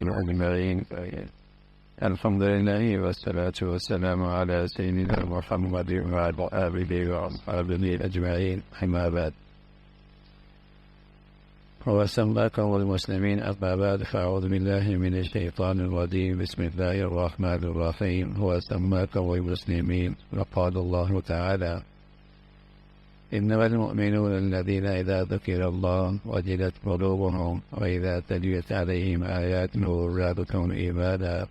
أجمعين. الحمد لله والصلاة والسلام على سيدنا محمد وعلى آله وأصحابه أجمعين. أما بعد، وسماكم المسلمين. أما بعد، فأعوذ بالله من الشيطان الرجيم. بسم الله الرحمن الرحيم. وسماكم المسلمين. وقال الله تعالى: إنما المؤمنون الذين إذا ذكر الله وجلت قلوبهم وإذا تليت عليهم آياته زادتهم إيمانا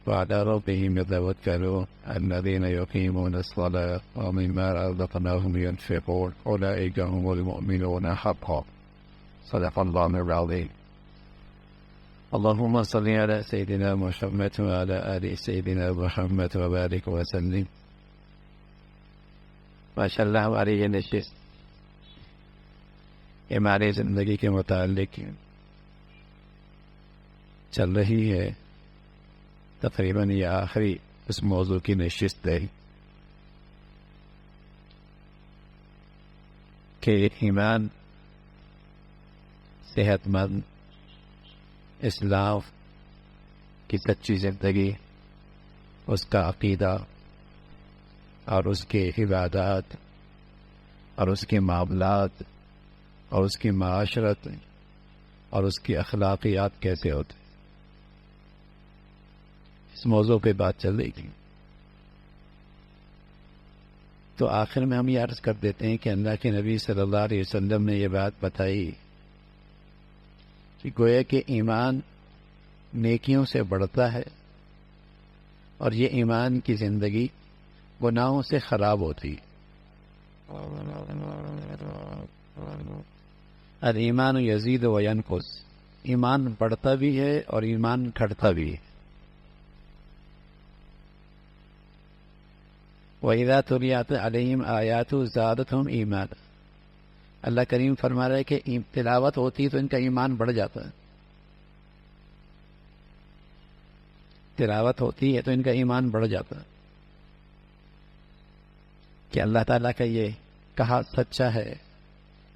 وعلى ربهم يتوكلون الذين يقيمون الصلاة ومما رزقناهم ينفقون أولئك هم المؤمنون حقا. صدق الله العظيم. اللهم صل على سيدنا محمد وعلى آل سيدنا محمد وبارك وسلم. ماشاء اللہ، ہماری یہ نشست ہماری زندگی کے متعلق چل رہی ہے. تقریباً یہ آخری اس موضوع کی نشست ہے کہ ایمان، صحت مند اسلام کی سچی زندگی، اس کا عقیدہ اور اس کے عبادات اور اس کے معاملات اور اس کی معاشرت اور اس کی اخلاقیات کیسے ہوتے، اس موضوع پہ بات چل رہی تھی. تو آخر میں ہم یہ عرض کر دیتے ہیں کہ اللہ کے نبی صلی اللہ علیہ وسلم نے یہ بات بتائی کہ گویا کہ ایمان نیکیوں سے بڑھتا ہے اور یہ ایمان کی زندگی گناہوں سے خراب ہوتی ہے. الایمان یزید و ینقص، ایمان بڑھتا بھی ہے اور ایمان گھٹتا بھی ہے. وَإِذَا تُلِيَتْ عَلَيْهِمْ آيَاتُهُ زَادَتْهُمْ ایمانا. اللہ کریم فرما رہا ہے کہ تلاوت ہوتی ہے تو ان کا ایمان بڑھ جاتا ہے. تلاوت ہوتی ہے تو ان کا ایمان بڑھ جاتا ہے کہ اللہ تعالیٰ کا یہ کہا سچا ہے،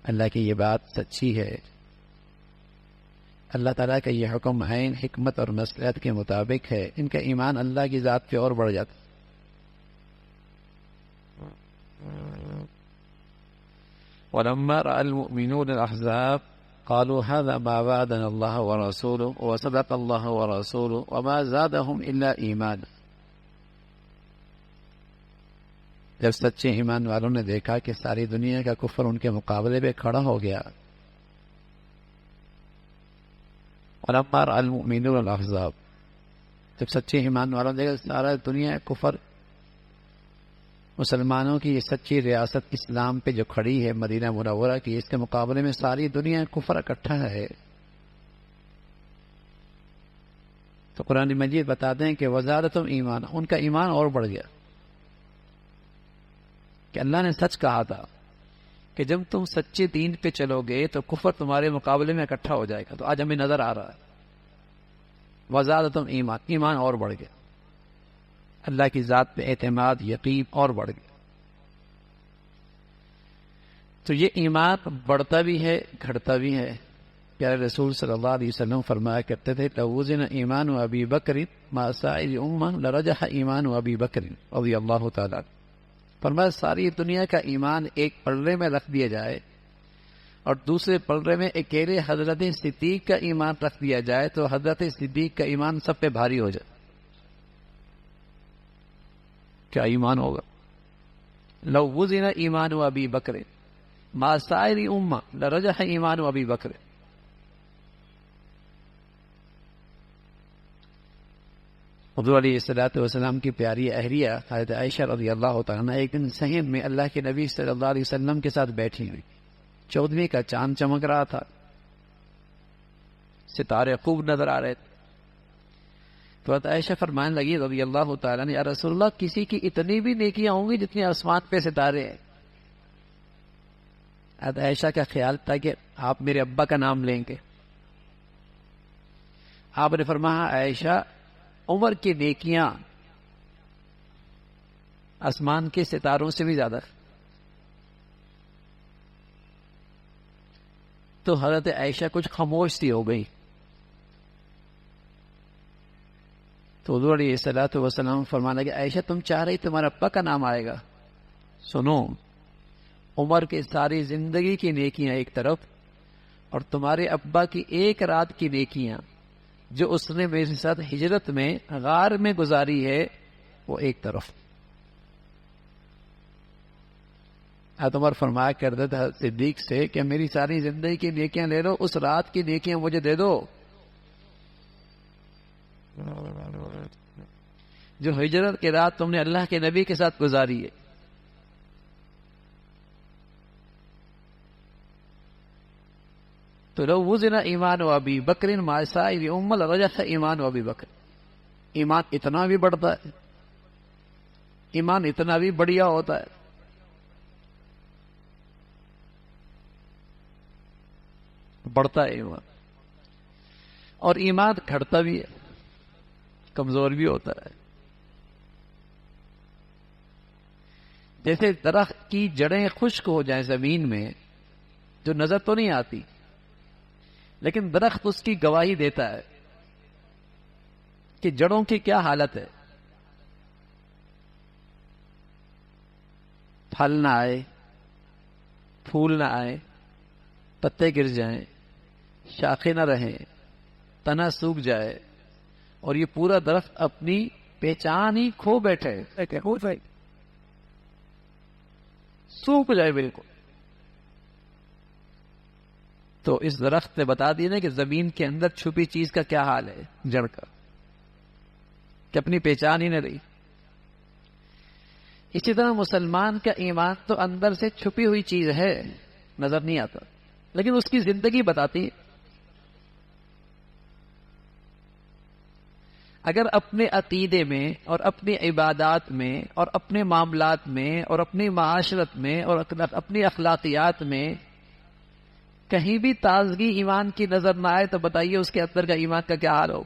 اللہ کی یہ بات سچی ہے، اللہ تعالیٰ کا یہ حکم عین حکمت اور مصلحت کے مطابق ہے. ان کا ایمان اللہ کی ذات پہ اور بڑھ جاتا. وَلَمَّا رَأَى الْمُؤْمِنُونَ الْأَحْزَابَ قَالُوا هَذَا مَا وَعَدَنَا اللَّهُ وَرَسُولُهُ وَصَدَقَ اللَّهُ وَرَسُولُهُ وَمَا زَادَهُمْ إِلَّا إِيمَانًا. جب سچے ایمان والوں نے دیکھا کہ ساری دنیا کا کفر ان کے مقابلے پہ کھڑا ہو گیا، وَلَمَّا رَأَى الْمُؤْمِنُونَ الْأَحْزَابَ، جب سچے ایمان والوں نے دیکھا سارا دنیا کفر، مسلمانوں کی یہ سچی ریاست اسلام پہ جو کھڑی ہے مدینہ منورہ کی، اس کے مقابلے میں ساری دنیا کفر اکٹھا ہے. تو قرآن مجید بتاتے ہیں کہ وزارتم ایمان، ان کا ایمان اور بڑھ گیا کہ اللہ نے سچ کہا تھا کہ جب تم سچے دین پہ چلو گے تو کفر تمہارے مقابلے میں اکٹھا ہو جائے گا. تو آج ہمیں نظر آ رہا ہے وزادتم ایمان، ایمان اور بڑھ گیا، اللہ کی ذات پہ اعتماد یقین اور بڑھ گیا. تو یہ ایمان بڑھتا بھی ہے گھٹتا بھی ہے. پیارے رسول صلی اللہ علیہ وسلم فرمایا کرتے تھے لَوْزِنَ ایمان ابی بکر مع سائر امہ لرجح ایمان ابی بکر رضی اللہ تعالیٰ. فرمایا ساری دنیا کا ایمان ایک پلڑے میں رکھ دیا جائے اور دوسرے پلڑے میں اکیلے حضرت صدیق کا ایمان رکھ دیا جائے تو حضرت صدیق کا ایمان سب پہ بھاری ہو جائے. کیا ایمان ہوگا؟ لو وزن ایمان ابی بکر مع سائر امہ لرجح ایمان ابی بکر. حضور علیہ الصلوۃ والسلام کی پیاری اہلیہ حضرت عائشہ رضی اللہ تعالیٰ عنہ ایک دن صحن میں اللہ کے نبی صلی اللہ علیہ وسلم کے ساتھ بیٹھی ہوئی، 14ویں کا چاند چمک رہا تھا، ستارے خوب نظر آ رہے تھے. تو حضرت عائشہ فرمانے لگی رضی اللہ تعالیٰ عنہ یا رسول اللہ، کسی کی اتنی بھی نیکیاں ہوں گی جتنی آسمان پہ ستارے ہیں. حضرت عائشہ کا خیال تھا کہ آپ میرے ابا کا نام لیں گے. آپ نے فرمایا عائشہ، عمر کی نیکیاں آسمان کے ستاروں سے بھی زیادہ. تو حضرت عائشہ کچھ خاموش سی ہو گئی. تو حضور علیہ الصلوۃ والسلام فرمانے لگے عائشہ تم چاہ رہی تمہارے ابا کا نام آئے گا؟ سنو، عمر کی ساری زندگی کی نیکیاں ایک طرف، اور تمہارے ابا کی ایک رات کی نیکیاں جو اس نے میرے ساتھ ہجرت میں غار میں گزاری ہے وہ ایک طرف۔ حضرت عمر فرمایا کرتے تھے صدیق سے کہ میری ساری زندگی کی نیکیاں لے لو، اس رات کی نیکیاں مجھے دے دو جو ہجرت کی رات تم نے اللہ کے نبی کے ساتھ گزاری ہے۔ تو لو وزن ایمان و ابی بکر مع سائر ام لرجح ایمان و ابی بکر، ایمان اتنا بھی بڑھتا ہے، ایمان اتنا بھی بڑھیا ہوتا ہے۔ بڑھتا ہے ایمان، اور ایمان گھٹتا بھی ہے، کمزور بھی ہوتا ہے۔ جیسے درخت کی جڑیں خشک ہو جائیں زمین میں، جو نظر تو نہیں آتی لیکن درخت اس کی گواہی دیتا ہے کہ جڑوں کی کیا حالت ہے، پھل نہ آئے، پھول نہ آئے، پتے گر جائیں، شاخیں نہ رہیں، تنا سوکھ جائے، اور یہ پورا درخت اپنی پہچان ہی کھو بیٹھے، سوکھ جائے بالکل۔ تو اس درخت نے بتا دیا نا کہ زمین کے اندر چھپی چیز کا کیا حال ہے، جڑ کا، کہ اپنی پہچان ہی نہ رہی۔ اسی طرح مسلمان کا ایمان تو اندر سے چھپی ہوئی چیز ہے، نظر نہیں آتا، لیکن اس کی زندگی بتاتی ہے۔ اگر اپنے عقیدے میں اور اپنی عبادات میں اور اپنے معاملات میں اور اپنی معاشرت میں اور اپنی اخلاقیات میں کہیں بھی تازگی ایمان کی نظر نہ آئے تو بتائیے اس کے اندر کا ایمان کا کیا حال ہو،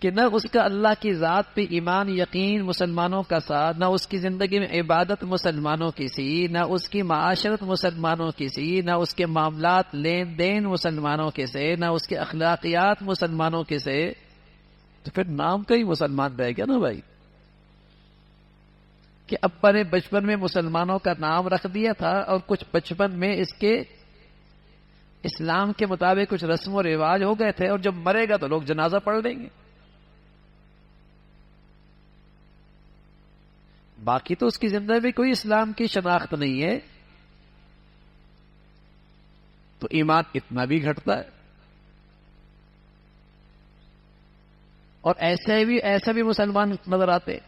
کہ نہ اس کا اللہ کی ذات پہ ایمان یقین مسلمانوں کا ساتھ، نہ اس کی زندگی میں عبادت مسلمانوں کی سی، نہ اس کی معاشرت مسلمانوں کی سی، نہ اس کے معاملات لین دین مسلمانوں کے سے، نہ اس کے اخلاقیات مسلمانوں کے سے، تو پھر نام کا ہی مسلمان رہ گیا نا بھائی، کہ ابا نے بچپن میں مسلمانوں کا نام رکھ دیا تھا اور کچھ بچپن میں اس کے اسلام کے مطابق کچھ رسم و رواج ہو گئے تھے، اور جب مرے گا تو لوگ جنازہ پڑھ لیں گے، باقی تو اس کی زندگی میں کوئی اسلام کی شناخت نہیں ہے، تو ایمان اتنا بھی گھٹتا ہے۔ اور ایسا بھی مسلمان نظر آتے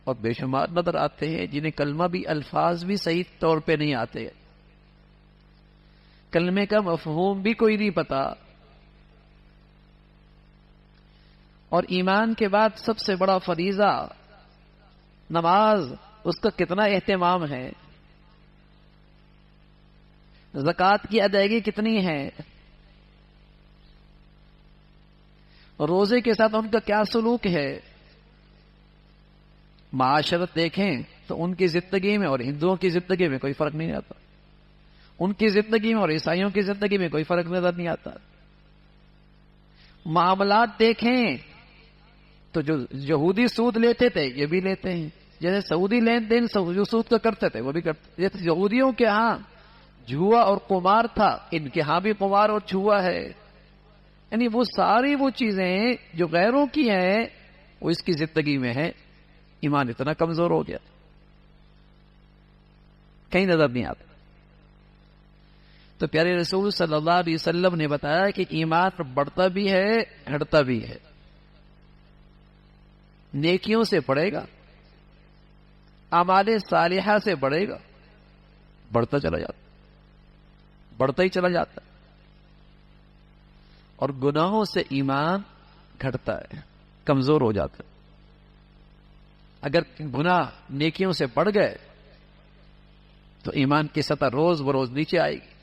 اور بے شمار نظر آتے ہیں جنہیں کلمہ بھی الفاظ بھی صحیح طور پہ نہیں آتے، کلمے کا مفہوم بھی کوئی نہیں پتا، اور ایمان کے بعد سب سے بڑا فریضہ نماز، اس کا کتنا اہتمام ہے، زکوٰۃ کی ادائیگی کتنی ہے، روزے کے ساتھ ان کا کیا سلوک ہے۔ معاشرت دیکھیں تو ان کی زندگی میں اور ہندوؤں کی زندگی میں کوئی فرق نہیں آتا، ان کی زندگی میں اور عیسائیوں کی زندگی میں کوئی فرق نظر نہیں آتا۔ معاملات دیکھیں تو جو یہودی سود لیتے تھے یہ بھی لیتے ہیں، جیسے سعودی لین دین جو سود کا کرتے تھے وہ بھی کرتے، جیسے یہودیوں کے ہاں جوا اور قمار تھا، ان کے ہاں بھی قمار اور جوا ہے، یعنی وہ ساری وہ چیزیں جو غیروں کی ہیں وہ اس کی زندگی میں ہے۔ ایمان اتنا کمزور ہو گیا کہیں نظر نہیں آتا۔ تو پیارے رسول صلی اللہ علیہ وسلم نے بتایا کہ ایمان بڑھتا بھی ہے گھٹتا بھی ہے، نیکیوں سے بڑھے گا، اعمال صالحہ سے بڑھے گا، بڑھتا چلا جاتا، بڑھتا ہی چلا جاتا، اور گناہوں سے ایمان گھٹتا ہے، کمزور ہو جاتا ہے۔ اگر گناہ نیکیوں سے بڑھ گئے تو ایمان کی سطح روز بروز نیچے آئے گی۔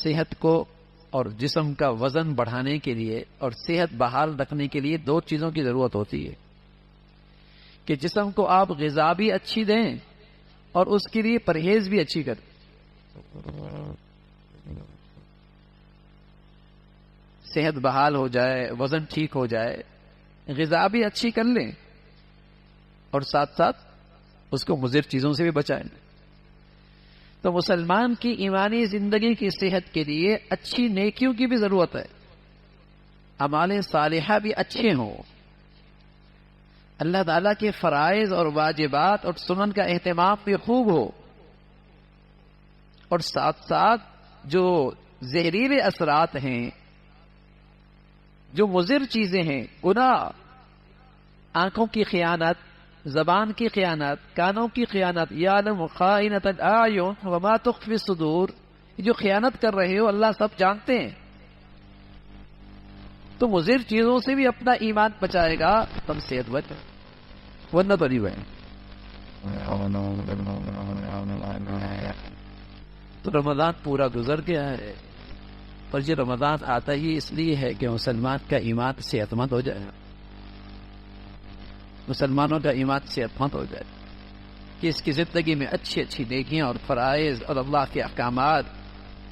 صحت کو اور جسم کا وزن بڑھانے کے لیے اور صحت بحال رکھنے کے لیے دو چیزوں کی ضرورت ہوتی ہے، کہ جسم کو آپ غذا بھی اچھی دیں اور اس کے لیے پرہیز بھی اچھی کریں۔ صحت بحال ہو جائے، وزن ٹھیک ہو جائے، غذا بھی اچھی کر لیں اور ساتھ ساتھ اس کو مضر چیزوں سے بھی بچائیں. تو مسلمان کی ایمانی زندگی کی صحت کے لیے اچھی نیکیوں کی بھی ضرورت ہے، اعمال صالحہ بھی اچھے ہوں، اللہ تعالیٰ کے فرائض اور واجبات اور سنن کا اہتمام بھی خوب ہو، اور ساتھ ساتھ جو زہریلے اثرات ہیں، جو مضر چیزیں ہیں، گناہ، آنکھوں کی خیانت، زبان کی خیانت، کانوں کی خیانت، یعلم خائنۃ الاعین وما تخفی الصدور، جو خیانت کر رہے ہو اللہ سب جانتے ہیں. تو مضر چیزوں سے بھی اپنا ایمان بچائے گا تم صحت مند، ورنہ تو نہیں بنے. تو رمضان پورا گزر گیا ہے، پر یہ رمضان آتا ہی اس لیے ہے کہ مسلمان کا ایمان صحت مند ہو جائے، مسلمانوں کا ایمان صحت مند ہو جائے، کہ اس کی زندگی میں اچھی اچھی نیکیاں اور فرائض اور اللہ کے احکامات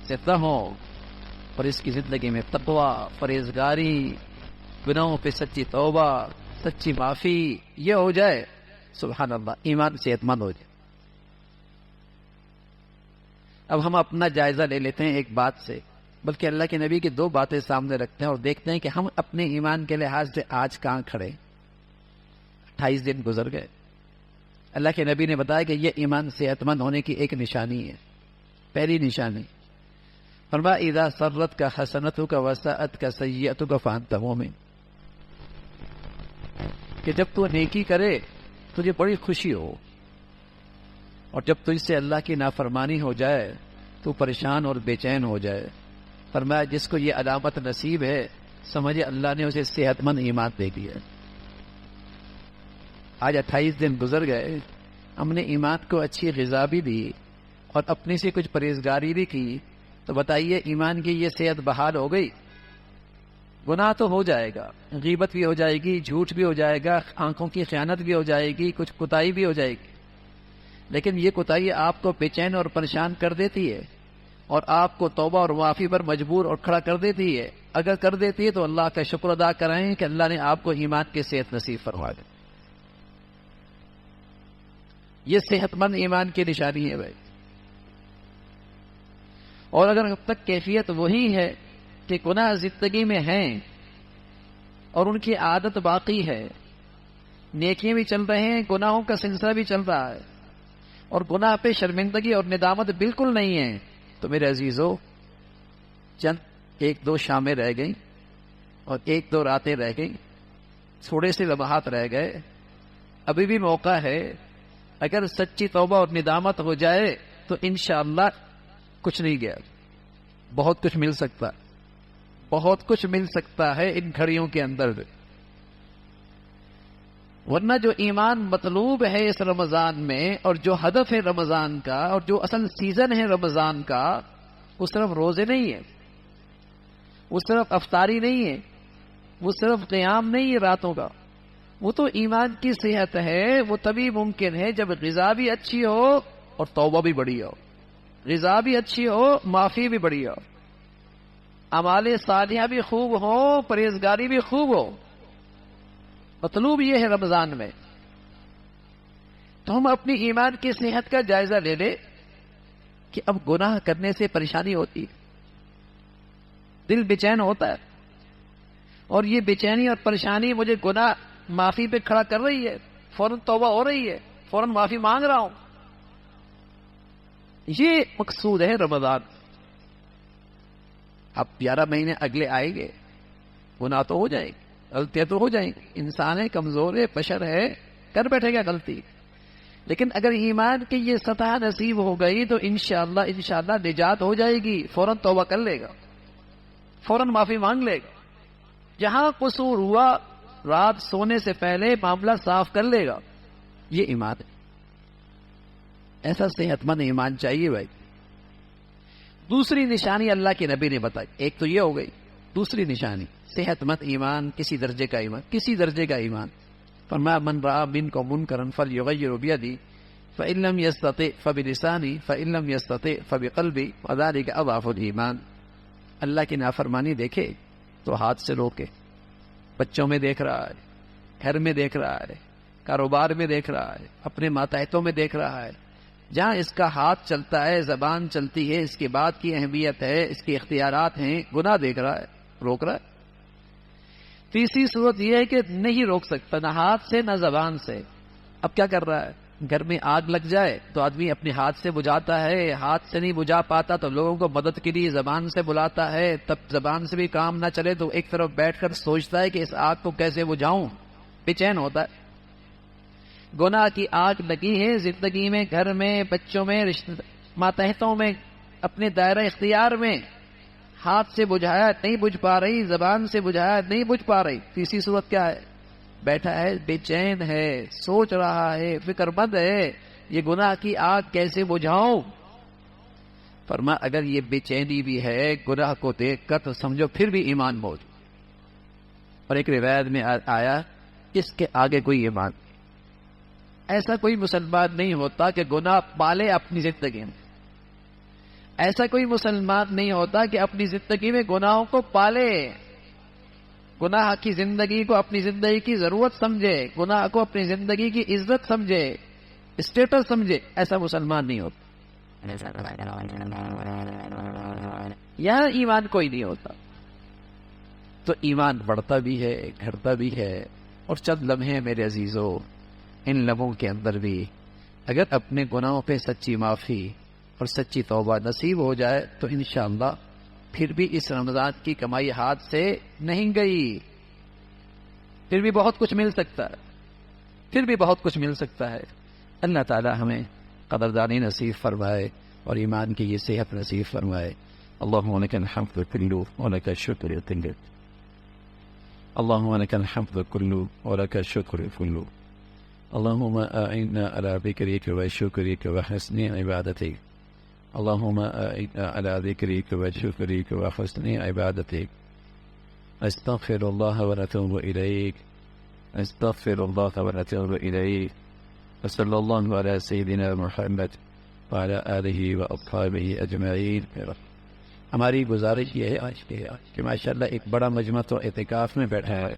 سے ہوں، اور اس کی زندگی میں تقوی، پرہیزگاری، گناہوں پہ سچی توبہ، سچی معافی، یہ ہو جائے. سبحان اللہ، ایمان صحت مند ہو جائے. اب ہم اپنا جائزہ لے لیتے ہیں ایک بات سے، بلکہ اللہ کے نبی کی دو باتیں سامنے رکھتے ہیں اور دیکھتے ہیں کہ ہم اپنے ایمان کے لحاظ سے آج کہاں کھڑے. 28 دن گزر گئے، اللہ کے نبی نے بتایا کہ یہ ایمان صحت مند ہونے کی ایک نشانی ہے. پہلی نشانی فرمایا اذا سرت کا حسنتک کا وساءت کا سیئتک فانت مومن، کہ جب تو نیکی کرے تجھے بڑی خوشی ہو، اور جب تجھ سے اللہ کی نافرمانی ہو جائے تو پریشان اور بے چین ہو جائے. فرمایا جس کو یہ علامت نصیب ہے سمجھے اللہ نے اسے صحت مند ایمان دے دیا. آج 28 دن گزر گئے، ہم نے ایمان کو اچھی غذا بھی دی اور اپنی سے کچھ پرہیزگاری بھی کی، تو بتائیے ایمان کی یہ صحت بحال ہو گئی؟ گناہ تو ہو جائے گا، غیبت بھی ہو جائے گی، جھوٹ بھی ہو جائے گا، آنکھوں کی خیانت بھی ہو جائے گی، کچھ کوتاہی بھی ہو جائے گی، لیکن یہ کوتاہی آپ کو بے چین اور پریشان کر دیتی ہے اور آپ کو توبہ اور معافی پر مجبور اور کھڑا کر دیتی ہے. اگر کر دیتی ہے تو اللہ کا شکر ادا کریں کہ اللہ نے آپ کو ایمان کی صحت نصیب فرما دی. یہ صحت مند ایمان کی نشانی ہے بھائی. اور اگر اب تک کیفیت وہی ہے کہ گناہ زندگی میں ہیں اور ان کی عادت باقی ہے، نیکیاں بھی چل رہے ہیں، گناہوں کا سلسلہ بھی چل رہا ہے، اور گناہ پہ شرمندگی اور ندامت بالکل نہیں ہے، تو میرے عزیزو چند 1-2 شامیں رہ گئیں اور 1-2 راتیں رہ گئیں، تھوڑے سے لمحات رہ گئے، ابھی بھی موقع ہے. اگر سچی توبہ اور ندامت ہو جائے تو انشاءاللہ کچھ نہیں گیا، بہت کچھ مل سکتا، بہت کچھ مل سکتا ہے ان گھڑیوں کے اندر. ورنہ جو ایمان مطلوب ہے اس رمضان میں، اور جو ہدف ہے رمضان کا، اور جو اصل سیزن ہے رمضان کا، وہ صرف روزے نہیں ہے، وہ صرف افطاری نہیں ہے، وہ صرف قیام نہیں ہے راتوں کا، وہ تو ایمان کی صحت ہے. وہ تبھی ممکن ہے جب غذا بھی اچھی ہو اور توبہ بھی بڑی ہو، غذا بھی اچھی ہو، معافی بھی بڑی ہو، اعمال صالحہ بھی خوب ہو، پرہیزگاری بھی خوب ہو. مطلوب یہ ہے رمضان میں. تو ہم اپنی ایمان کی صحت کا جائزہ لے لیں کہ اب گناہ کرنے سے پریشانی ہوتی ہے، دل بے چین ہوتا ہے، اور یہ بے چینی اور پریشانی مجھے گناہ معافی پہ کھڑا کر رہی ہے، فوراً توبہ ہو رہی ہے، فوراً معافی مانگ رہا ہوں. یہ مقصود ہے رمضان. اب 11 مہینے اگلے آئیں گے، گناہ تو ہو جائیں گے، غلطیاں تو ہو جائیں گی، انسان ہے، کمزور ہے، بشر ہے، کر بیٹھے گا غلطی. لیکن اگر ایمان کی یہ سطح نصیب ہو گئی تو انشاءاللہ نجات ہو جائے گی، فوراً توبہ کر لے گا، فوراً معافی مانگ لے گا. جہاں قصور ہوا رات سونے سے پہلے معاملہ صاف کر لے گا. یہ ایمان ہے، ایسا صحت مند ایمان چاہیے بھائی. دوسری نشانی اللہ کے نبی نے بتائی، ایک تو یہ ہو گئی، دوسری نشانی صحت مند ایمان، کسی درجے کا ایمان، کسی درجے کا ایمان. فرمایا من رأى منکم منکرا فلیغیرہ بیدہ فإن لم يستطع فبلسانی فإن لم يستطع فبقلبی وذلك اضعف الایمان. اللہ کی نافرمانی دیکھے تو ہاتھ سے روکے. بچوں میں دیکھ رہا ہے، گھر میں دیکھ رہا ہے، کاروبار میں دیکھ رہا ہے، اپنے ماتحتوں میں دیکھ رہا ہے، جہاں اس کا ہاتھ چلتا ہے، زبان چلتی ہے، اس کی بات کی اہمیت ہے، اس کے اختیارات ہیں، گناہ دیکھ رہا ہے، روک رہا ہے. تیسری صورت یہ ہے کہ نہیں روک سکتا، نہ ہاتھ سے نہ زبان سے. اب کیا کر رہا ہے؟ گھر میں آگ لگ جائے تو آدمی اپنے ہاتھ سے بجھاتا ہے، ہاتھ سے نہیں بجھا پاتا تو لوگوں کو مدد کے لیے زبان سے بلاتا ہے. تب زبان سے بھی کام نہ چلے تو ایک طرف بیٹھ کر سوچتا ہے کہ اس آگ کو کیسے بجھاؤں، بے چین ہوتا ہے. گناہ کی آگ لگی ہے زندگی میں، گھر میں، بچوں میں، رشتہ ماتحتوں میں، اپنے دائرہ اختیار میں. ہاتھ سے بجھایا نہیں بجھ پا رہی، زبان سے بجھایا نہیں بجھ پا رہی. تیسری صورت کیا ہے؟ بیٹھا ہے، بے چین ہے، سوچ رہا ہے، فکر مند ہے، یہ گناہ کی آگ کیسے بجھاؤں. فرمایا اگر یہ بے چینی بھی ہے گناہ کو دیکھ کر تو سمجھو پھر بھی ایمان موجود. اور ایک روایت میں آیا اس کے آگے کوئی ایمان نہیں. ایسا کوئی مسلمان نہیں ہوتا کہ گناہ پالے اپنی زندگی میں. ایسا کوئی مسلمان نہیں ہوتا کہ اپنی زندگی میں گناہوں کو پالے، گناہ کی زندگی کو اپنی زندگی کی ضرورت سمجھے، گناہ کو اپنی زندگی کی عزت سمجھے، اسٹیٹس سمجھے. ایسا مسلمان نہیں ہوتا. یہاں ایمان کوئی نہیں ہوتا. تو ایمان بڑھتا بھی ہے، گھٹتا بھی ہے. اور چند لمحے میرے عزیزو، ان لمحوں کے اندر بھی اگر اپنے گناہوں پہ سچی معافی اور سچی توبہ نصیب ہو جائے تو انشاءاللہ پھر بھی اس رمضان کی کمائی ہاتھ سے نہیں گئی. پھر بھی بہت کچھ مل سکتا ہے، پھر بھی بہت کچھ مل سکتا ہے. اللہ تعالی ہمیں قدردانی نصیب فرمائے اور ایمان کی یہ صحت نصیب فرمائے. اللهم لك الحمد كله ولك الشكر كله. اللهم لك الحمد كله ولك الشكر كله. اللهم أعنا على ذكرك وشكرك وحسن عبادتك. اللهم أعنا على ذكرك وشكرك وحسن عبادتك. أستغفر الله ونتوب إليك، أستغفر الله ونتوب إليك. وصلى الله على سيدنا محمد وعلى آله وأصحابه أجمعين. ہماری گزارش یہ ہے آج کہ ماشاءاللہ ایک بڑا مجمع تو اعتکاف میں بیٹھا ہے.